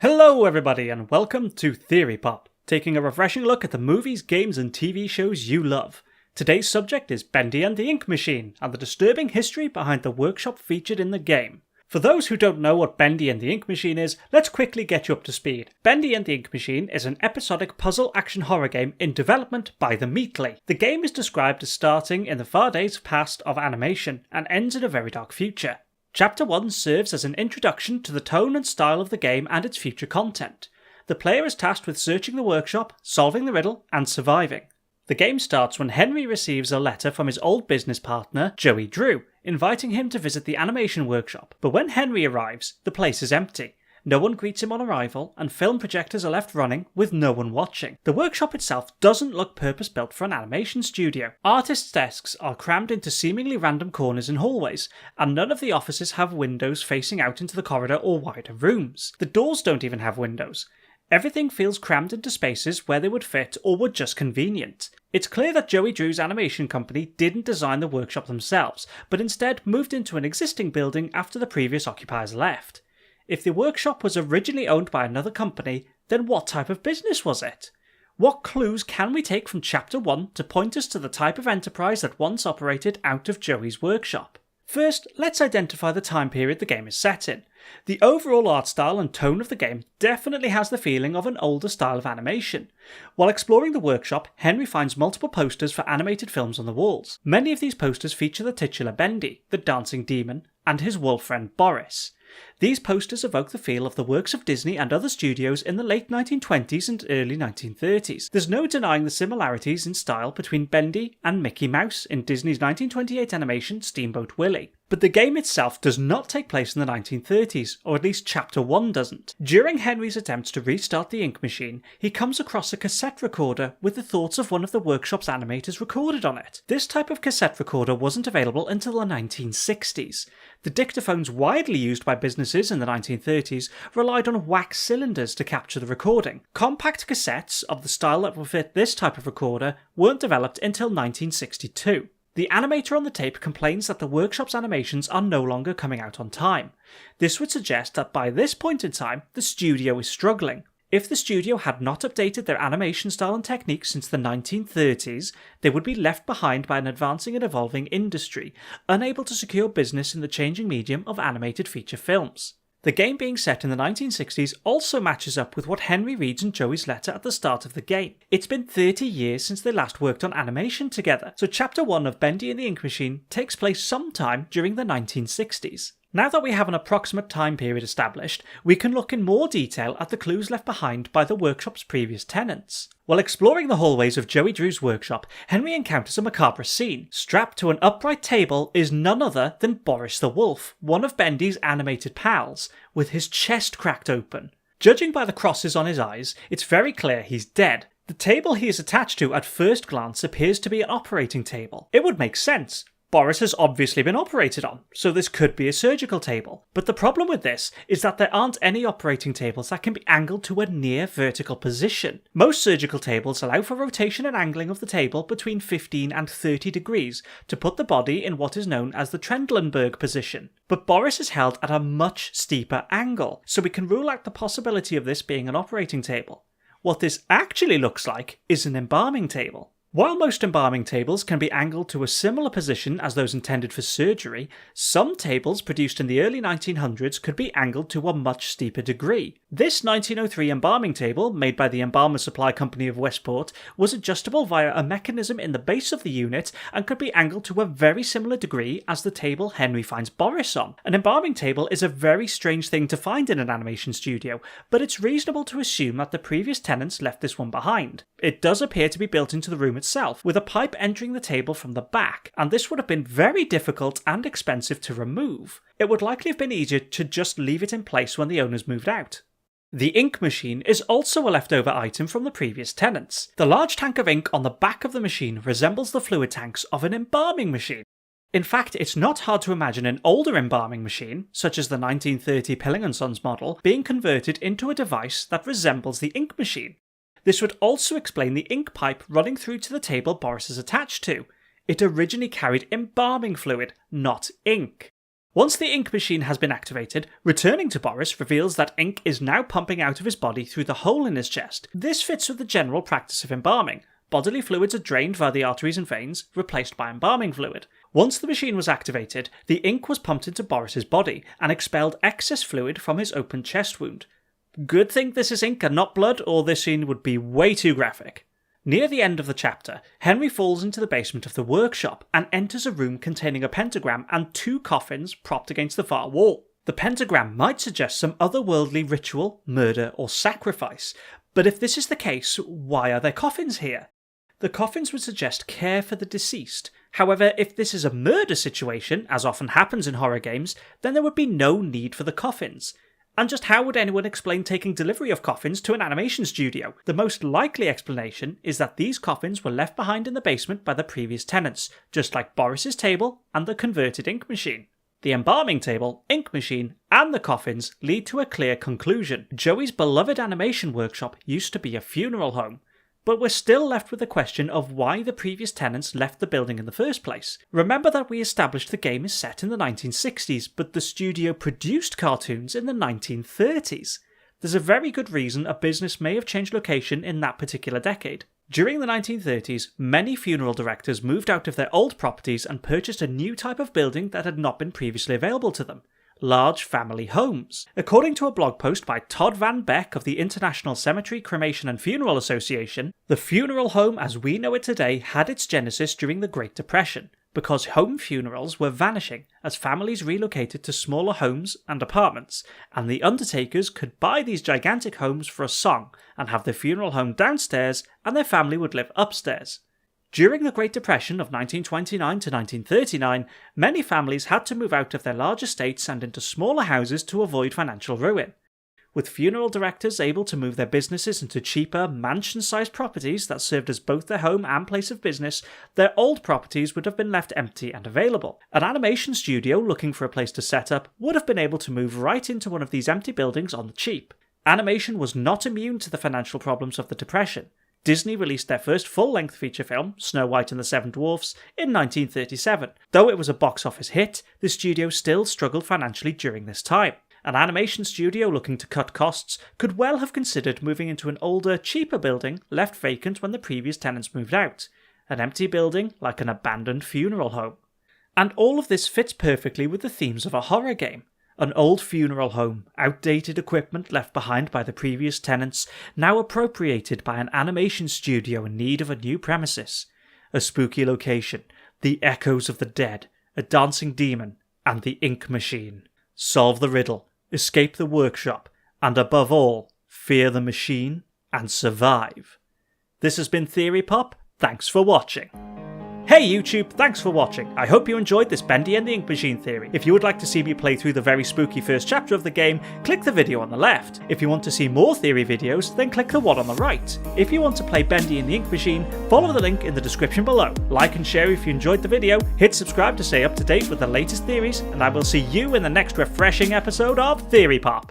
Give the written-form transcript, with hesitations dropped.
Hello everybody and welcome to Theory Pop, taking a refreshing look at the movies, games and TV shows you love. Today's subject is Bendy and the Ink Machine and the disturbing history behind the workshop featured in the game. For those who don't know what Bendy and the Ink Machine is, let's quickly get you up to speed. Bendy and the Ink Machine is an episodic puzzle action horror game in development by the Meatly. The game is described as starting in the far days past of animation and ends in a very dark future. Chapter 1 serves as an introduction to the tone and style of the game and its future content. The player is tasked with searching the workshop, solving the riddle, and surviving. The game starts when Henry receives a letter from his old business partner, Joey Drew, inviting him to visit the animation workshop. But when Henry arrives, the place is empty. No one greets him on arrival, and film projectors are left running with no one watching. The workshop itself doesn't look purpose-built for an animation studio. Artists' desks are crammed into seemingly random corners and hallways, and none of the offices have windows facing out into the corridor or wider rooms. The doors don't even have windows. Everything feels crammed into spaces where they would fit or were just convenient. It's clear that Joey Drew's animation company didn't design the workshop themselves, but instead moved into an existing building after the previous occupiers left. If the workshop was originally owned by another company, then what type of business was it? What clues can we take from Chapter 1 to point us to the type of enterprise that once operated out of Joey's workshop? First, let's identify the time period the game is set in. The overall art style and tone of the game definitely has the feeling of an older style of animation. While exploring the workshop, Henry finds multiple posters for animated films on the walls. Many of these posters feature the titular Bendy, the dancing demon, and his wolf friend Boris. These posters evoke the feel of the works of Disney and other studios in the late 1920s and early 1930s. There's no denying the similarities in style between Bendy and Mickey Mouse in Disney's 1928 animation Steamboat Willie. But the game itself does not take place in the 1930s, or at least Chapter 1 doesn't. During Henry's attempts to restart the ink machine, he comes across a cassette recorder with the thoughts of one of the workshop's animators recorded on it. This type of cassette recorder wasn't available until the 1960s. The dictaphones widely used by businesses in the 1930s relied on wax cylinders to capture the recording. Compact cassettes of the style that would fit this type of recorder weren't developed until 1962. The animator on the tape complains that the workshop's animations are no longer coming out on time. This would suggest that by this point in time, the studio is struggling. If the studio had not updated their animation style and techniques since the 1930s, they would be left behind by an advancing and evolving industry, unable to secure business in the changing medium of animated feature films. The game being set in the 1960s also matches up with what Henry reads in Joey's letter at the start of the game. It's been 30 years since they last worked on animation together, so Chapter 1 of Bendy and the Ink Machine takes place sometime during the 1960s. Now that we have an approximate time period established, we can look in more detail at the clues left behind by the workshop's previous tenants. While exploring the hallways of Joey Drew's workshop, Henry encounters a macabre scene. Strapped to an upright table is none other than Boris the Wolf, one of Bendy's animated pals, with his chest cracked open. Judging by the crosses on his eyes, it's very clear he's dead. The table he is attached to at first glance appears to be an operating table. It would make sense. Boris has obviously been operated on, so this could be a surgical table. But the problem with this is that there aren't any operating tables that can be angled to a near vertical position. Most surgical tables allow for rotation and angling of the table between 15 and 30 degrees to put the body in what is known as the Trendelenburg position. But Boris is held at a much steeper angle, so we can rule out the possibility of this being an operating table. What this actually looks like is an embalming table. While most embalming tables can be angled to a similar position as those intended for surgery, some tables produced in the early 1900s could be angled to a much steeper degree. This 1903 embalming table, made by the Embalmer Supply Company of Westport, was adjustable via a mechanism in the base of the unit and could be angled to a very similar degree as the table Henry finds Boris on. An embalming table is a very strange thing to find in an animation studio, but it's reasonable to assume that the previous tenants left this one behind. It does appear to be built into the room itself, with a pipe entering the table from the back, and this would have been very difficult and expensive to remove. It would likely have been easier to just leave it in place when the owners moved out. The ink machine is also a leftover item from the previous tenants. The large tank of ink on the back of the machine resembles the fluid tanks of an embalming machine. In fact, it's not hard to imagine an older embalming machine, such as the 1930 Pilling & Sons model, being converted into a device that resembles the ink machine. This would also explain the ink pipe running through to the table Boris is attached to. It originally carried embalming fluid, not ink. Once the ink machine has been activated, returning to Boris reveals that ink is now pumping out of his body through the hole in his chest. This fits with the general practice of embalming. Bodily fluids are drained via the arteries and veins, replaced by embalming fluid. Once the machine was activated, the ink was pumped into Boris's body and expelled excess fluid from his open chest wound. Good thing this is ink and not blood, or this scene would be way too graphic. Near the end of the chapter, Henry falls into the basement of the workshop and enters a room containing a pentagram and 2 coffins propped against the far wall. The pentagram might suggest some otherworldly ritual, murder, or sacrifice, but if this is the case, why are there coffins here? The coffins would suggest care for the deceased. However, if this is a murder situation, as often happens in horror games, then there would be no need for the coffins. And just how would anyone explain taking delivery of coffins to an animation studio? The most likely explanation is that these coffins were left behind in the basement by the previous tenants, just like Boris's table and the converted ink machine. The embalming table, ink machine, and the coffins lead to a clear conclusion. Joey's beloved animation workshop used to be a funeral home. But we're still left with the question of why the previous tenants left the building in the first place. Remember that we established the game is set in the 1960s, but the studio produced cartoons in the 1930s. There's a very good reason a business may have changed location in that particular decade. During the 1930s, many funeral directors moved out of their old properties and purchased a new type of building that had not been previously available to them. Large family homes. According to a blog post by Todd Van Beck of the International Cemetery, Cremation and Funeral Association, the funeral home as we know it today had its genesis during the Great Depression, because home funerals were vanishing as families relocated to smaller homes and apartments, and the undertakers could buy these gigantic homes for a song and have their funeral home downstairs and their family would live upstairs. During the Great Depression of 1929 to 1939, many families had to move out of their large estates and into smaller houses to avoid financial ruin. With funeral directors able to move their businesses into cheaper, mansion-sized properties that served as both their home and place of business, their old properties would have been left empty and available. An animation studio looking for a place to set up would have been able to move right into one of these empty buildings on the cheap. Animation was not immune to the financial problems of the Depression. Disney released their first full-length feature film, Snow White and the Seven Dwarfs, in 1937. Though it was a box office hit, the studio still struggled financially during this time. An animation studio looking to cut costs could well have considered moving into an older, cheaper building left vacant when the previous tenants moved out. An empty building like an abandoned funeral home. And all of this fits perfectly with the themes of a horror game. An old funeral home, outdated equipment left behind by the previous tenants, now appropriated by an animation studio in need of a new premises. A spooky location, the echoes of the dead, a dancing demon, and the ink machine. Solve the riddle, escape the workshop, and above all, fear the machine and survive. This has been Theory Pop. Thanks for watching. Hey YouTube, thanks for watching. I hope you enjoyed this Bendy and the Ink Machine theory. If you would like to see me play through the very spooky first chapter of the game, click the video on the left. If you want to see more theory videos, then click the one on the right. If you want to play Bendy and the Ink Machine, follow the link in the description below. Like and share if you enjoyed the video, hit subscribe to stay up to date with the latest theories, and I will see you in the next refreshing episode of Theory Pop.